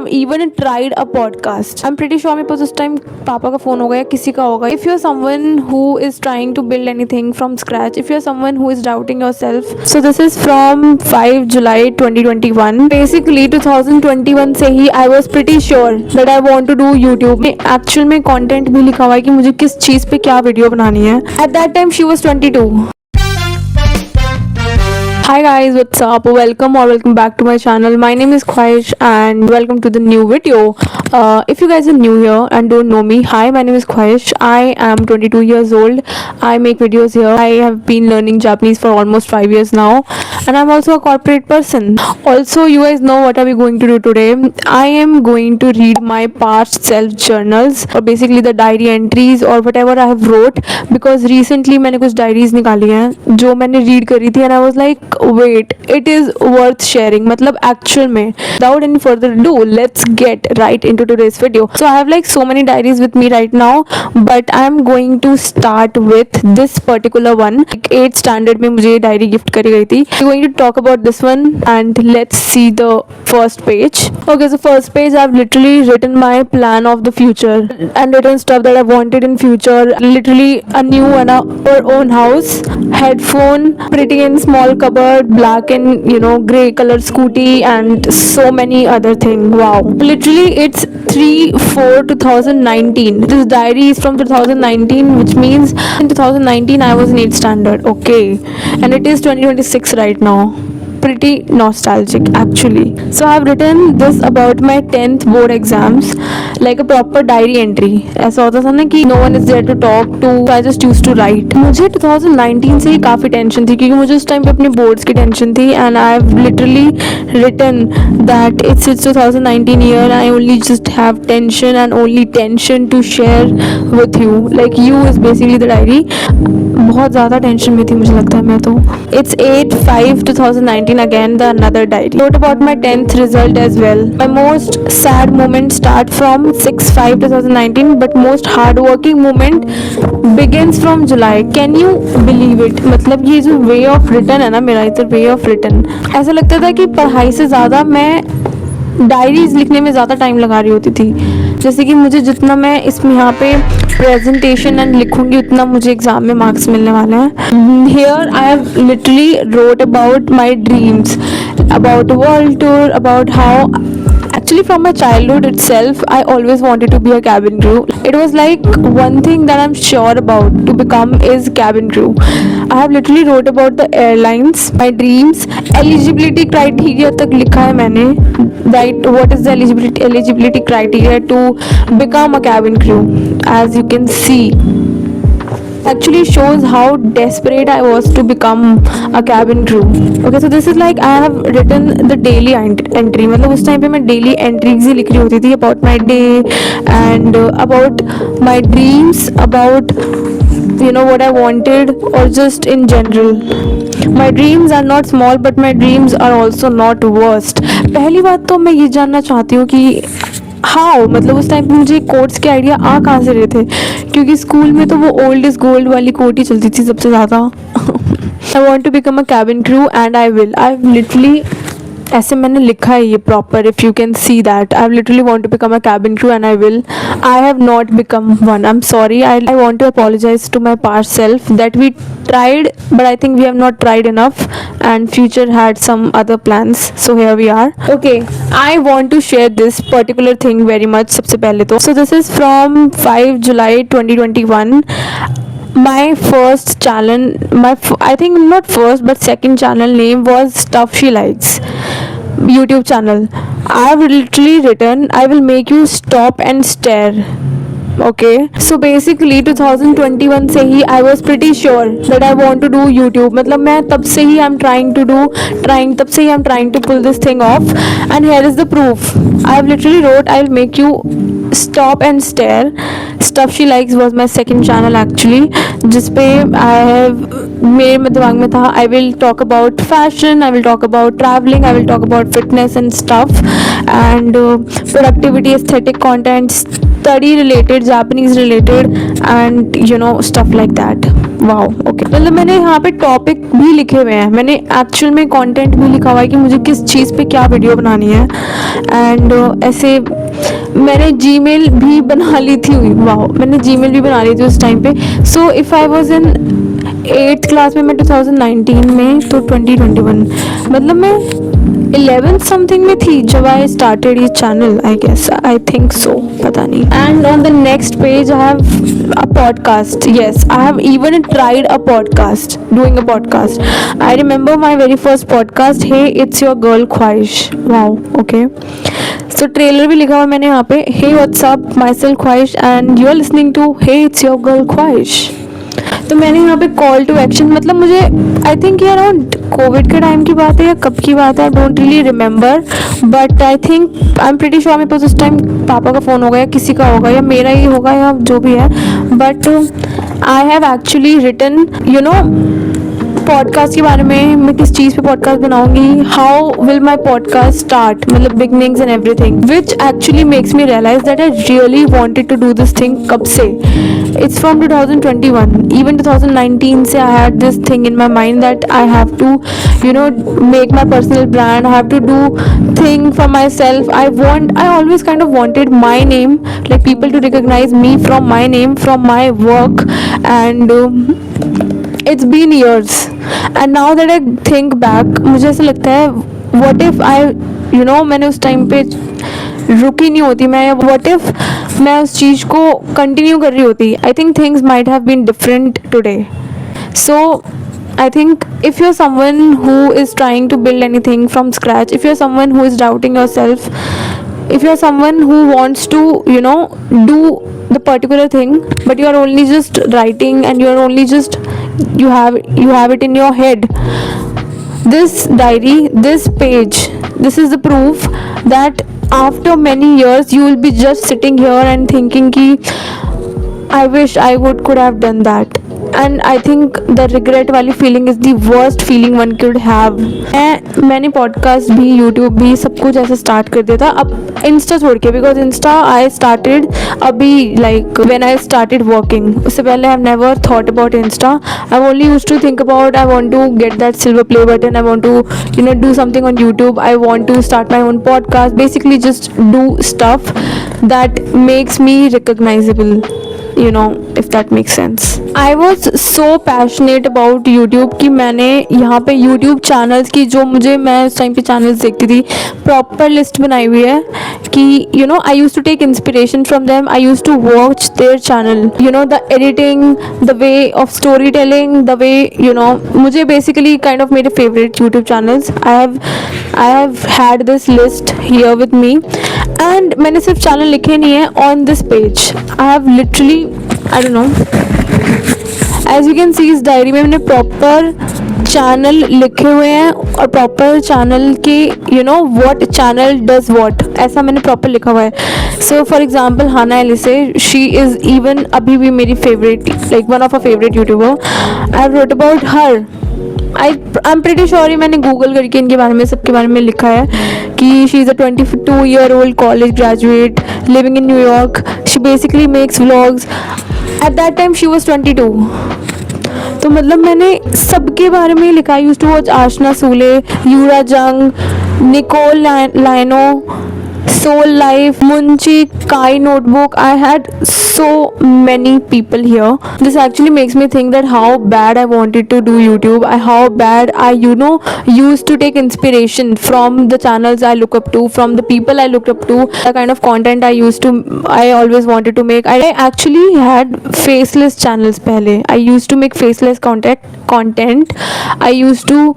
even tried a podcast. I'm pretty sure मेरे पास उस time पापा का फ़ोन होगा या किसी का होगा. If you're someone who is trying to build anything from scratch, if you're someone who is doubting yourself, so this is from 5 July 2021. Basically 2021 से ही I was pretty sure that I want to do YouTube. में actual में content भी लिखा हुआ है कि मुझे किस चीज़ पे क्या वीडियो बनानी है. At that time she was 22. Hi guys, what's up? Welcome back to my channel. My name is Khwahish and welcome to the new video. If you guys are new here and don't know me, hi, my name is Khwahish. I am 22 years old. I make videos here. I have been learning Japanese for almost 5 years now and I'm also a corporate person. Also, you guys know what are we going to do today. I am going to read my past self journals or basically the diary entries or whatever I have wrote, because recently मैंने कुछ diaries निकाली हैं जो मैंने read करी थी and I was like wait, it is worth sharing. मतलब actual में. Without any further ado, let's get right into today's video. So I have like so many diaries with me right now, but I am going to start with this particular one. 8th standard में मुझे diary gift करी गई थी. We're going to talk about this one and let's see the first page. Okay, so first page I've literally written my plan of the future and written stuff that I wanted in future. Literally a new and our own house, headphone, pretty in small cupboard, black and grey color scooty and so many other things. Wow, literally it's 3/4/2019. This diary is from 2019, which means in 2019 I was in 8th standard. Okay, and it is 2026 right now. Pretty nostalgic actually. So I have written this about my 10th board exams, like a proper diary entry. ऐसा होता था ना कि no one is there to talk to, so I just used to write. मुझे 2019 से ही काफ़ी tension थी क्योंकि मुझे उस टाइम पे अपने बोर्ड्स की टेंशन थी and I have literally written that it's 2019 year and I only just have tension and only tension to share with you. Like you is basically the diary. बहुत ज़्यादा टेंशन में थी मुझे लगता है मैं तो. It's 8/5/2019 again, the another diary. Wrote about my 10th result as well. My most sad moment start from 6/5/2019, but most hardworking moment begins from July. Can you believe it? मतलब ये जो way of written है ना मेरा, इधर way of written, ऐसा लगता था कि पढ़ाई से ज़्यादा मैं डायरीज लिखने में ज़्यादा टाइम लगा रही होती थी. जैसे कि मुझे जितना मैं इसमें यहाँ पे प्रेजेंटेशन एंड लिखूंगी उतना मुझे एग्जाम में मार्क्स मिलने वाले हैं. Here I have literally wrote about my dreams, about world tour, about how actually from my childhood itself I always wanted to be a cabin crew. It was like one thing that I'm sure about to become is cabin crew. I have literally wrote about the airlines, my dreams, eligibility criteria तक लिखा है मैंने, right? What is the eligibility criteria to become a cabin crew? As you can see, actually shows how desperate I was to become a cabin crew. Okay, so this is like I have written the daily entry. मतलब उस time पे मैं daily entries ही लिख रही होती थी about my day and about my dreams, about what I wanted or just in general. My dreams are not small but my dreams are also not worst. पहली बात तो मैं ये जानना चाहती हूँ कि हाँ मतलब उस टाइम पे मुझे कोट्स के आइडिया आ कहाँ से रहे थे, क्योंकि स्कूल में तो वो ओल्ड इज गोल्ड वाली कोट ही चलती थी सबसे ज़्यादा. I want to become a cabin crew and I will. I literally ऐसे मैंने लिखा है ये proper, if you can see that I literally want to become a cabin crew and I will. I have not become one. I am sorry. I want to apologise to my past self that we tried but I think we have not tried enough and future had some other plans, so here we are. Okay, I want to share this particular thing very much. सबसे पहले तो so this is from 5 July 2021. My first channel, I think not first but second channel name was Stuff She Likes YouTube channel. I have literally written I will make you stop and stare. Okay, so basically 2021 से ही I was pretty sure that I want to do YouTube. मतलब मैं तब से ही I'm trying to pull this thing off and here is the proof. I have literally wrote I'll make you stop and stare. Stuff She Likes was my second channel actually, जिस पे मेरे दिमाग में था I will talk about fashion, I will talk about traveling, I will talk about fitness and stuff and productivity, aesthetic content, study related, Japanese related and stuff like that. Wow okay, मतलब मैंने यहाँ पे topic भी लिखे हुए हैं, मैंने actual में कंटेंट भी लिखा हुआ है कि मुझे किस चीज़ पे क्या वीडियो बनानी है। एंड ऐसे मैंने जीमेल भी बना ली थी, वाओ मैंने जीमेल भी बना ली थी उस टाइम पे। So if I was in 8th class में, मैं 2019 में, तो 2021 मतलब मैं 11th समथिंग में थी जब आई स्टार्टेड ये channel, I guess, I think so, पता नहीं। And on the next page I have a podcast, yes, I have even tried a podcast, doing a podcast. I remember my very first podcast, hey it's your girl ख्वाहिश, wow okay. So trailer भी लिखा हुआ मैंने यहाँ पे, hey what's up, myself ख्वाहिश and you are listening to hey it's your girl ख्वाहिश। तो मैंने यहाँ पे कॉल टू एक्शन, मतलब मुझे आई थिंक ये अराउंड कोविड के टाइम की बात है या कब की बात है, I don't really remember, but I think I am pretty sure मेरे पास उस टाइम पापा का फ़ोन होगा या किसी का होगा या मेरा ही होगा या जो भी है, but I have actually written you know podcast के बारे में, मैं किस चीज़ पे पॉडकास्ट बनाऊंगी, how will my podcast start, मतलब beginnings and everything, which actually makes me realise that I really wanted to do this thing कब से। इट्स फ्रॉम 2021, इवन 2019 से I had this thing in my mind that I have to you know make my personal brand, I have to do thing for myself, I always kind of wanted my name, like people to recognise me from my name, from my work, and it's been years and now that I think back मुझे ऐसा लगता है what if I you know मैंने उस time पे रुकी नहीं होती मैं, what if मैं उस चीज़ को कंटिन्यू कर रही होती, I think things might have been different today. So I think if you're someone who is trying to build anything from scratch, if you're someone who is doubting yourself, if you're someone who wants to you know do the particular thing but you are only just writing and you are only just you have it in your head, this diary, this page, this is the proof that after many years you will be just sitting here and thinking ki I wish I could have done that. And I think the regret वाली feeling is the worst feeling one could have. मैंने podcast भी, YouTube भी, सब कुछ ऐसे start कर दिया था, अब इंस्टा छोड़ के, बिकॉज इंस्टा आई स्टार्टेड अभी like when I started working, उससे पहले I have never thought about insta, I only used to think about I want to get that silver play button, I want to you know do something on YouTube, I want to start my own podcast, basically just do stuff that makes me recognisable, you know if that makes sense. I was so passionate about YouTube कि मैंने यहाँ पे YouTube channels की, जो मुझे, मैं उस time पे channels देखती थी, proper list बनाई हुई है कि you know I used to take inspiration from them, I used to watch their channel, you know the editing, the way of storytelling, the way you know, मुझे basically kind of मेरे favorite YouTube channels, I have had this list here with me and मैंने सिर्फ channel लिखे नहीं है on this page, I have literally I don't know as you can see इस diary में मैंने प्रॉपर चैनल लिखे हुए हैं और प्रॉपर चैनल के you know what channel does what, ऐसा मैंने प्रॉपर लिखा हुआ है। So for example Hannah Elise, she is even अभी भी मेरी favourite, like one of a favourite YouTuber, I have wrote about her, I am pretty sure, मैंने Google करके इनके बारे में, सबके बारे में लिखा है कि she is a 22-year-old college graduate living in New York, she basically makes vlogs, at that time she was 22, तो मतलब मैंने सबके बारे में लिखा। आई यूज्ड टू वॉच आशना सूले, यूरा जंग, निकोल लाइनो, Soul Life, Munchi, Kai Notebook. I had so many people here. This actually makes me think that how bad I wanted to do YouTube. How bad I, you know, used to take inspiration from the channels I look up to, from the people I looked up to, the kind of content I always wanted to make. I actually had faceless channels pehle. I used to make faceless content. I used to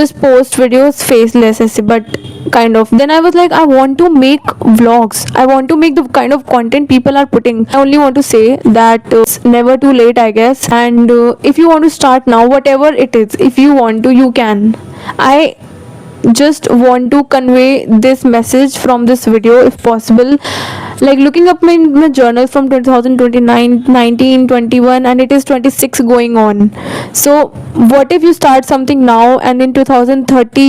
just post videos faceless ऐसे, but kind of. Then I was like, I want to make vlogs. I want to make the kind of content people are putting. I only want to say that it's never too late, I guess. And if you want to start now, whatever it is, if you want to, you can. I just want to convey this message from this video if possible, like looking up my journal from 2029, 19, 21, and it is 26 going on. So what if you start something now and in 2030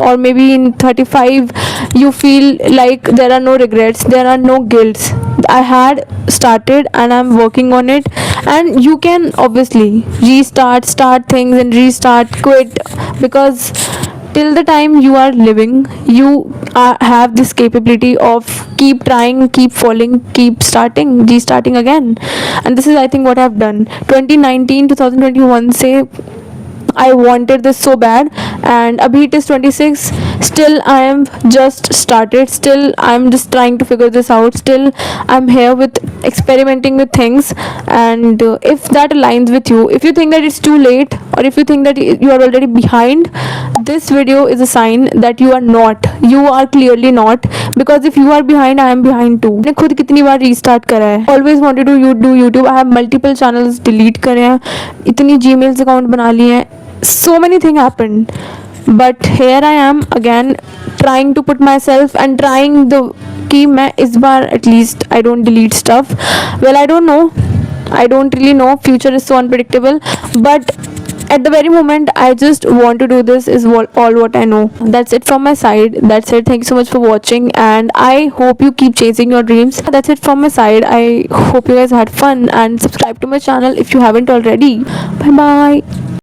or maybe in 35 you feel like there are no regrets, there are no guilts. I had started and I'm working on it. And you can obviously start things and restart, quit, because till the time you are living, you have this capability of keep trying, keep falling, keep starting, restarting again. And this is, I think, what I've done. 2019 2021 say I wanted this so bad, and abhi it is 26. Still, I am just started. Still, I'm just trying to figure this out. Still, I'm here with experimenting with things. And if that aligns with you, if you think that it's too late, or if you think that you are already behind, this video is a sign that you are not. You are clearly not, because if you are behind, I am behind too. मैंने खुद कितनी बार restart करा है. Always wanted to do YouTube. I have multiple channels delete करे हैं. इतनी Gmail account बना ली हैं. So many things happened, but here I am again trying to put myself and trying the कि मैं इस बार at least I don't delete stuff. Well, I don't know, I don't really know, future is so unpredictable, but at the very moment I just want to do this is all what I know. That's it from my side. That's it. Thank you so much for watching, and I hope you keep chasing your dreams. That's it from my side. I hope you guys had fun, and subscribe to my channel if you haven't already. Bye bye.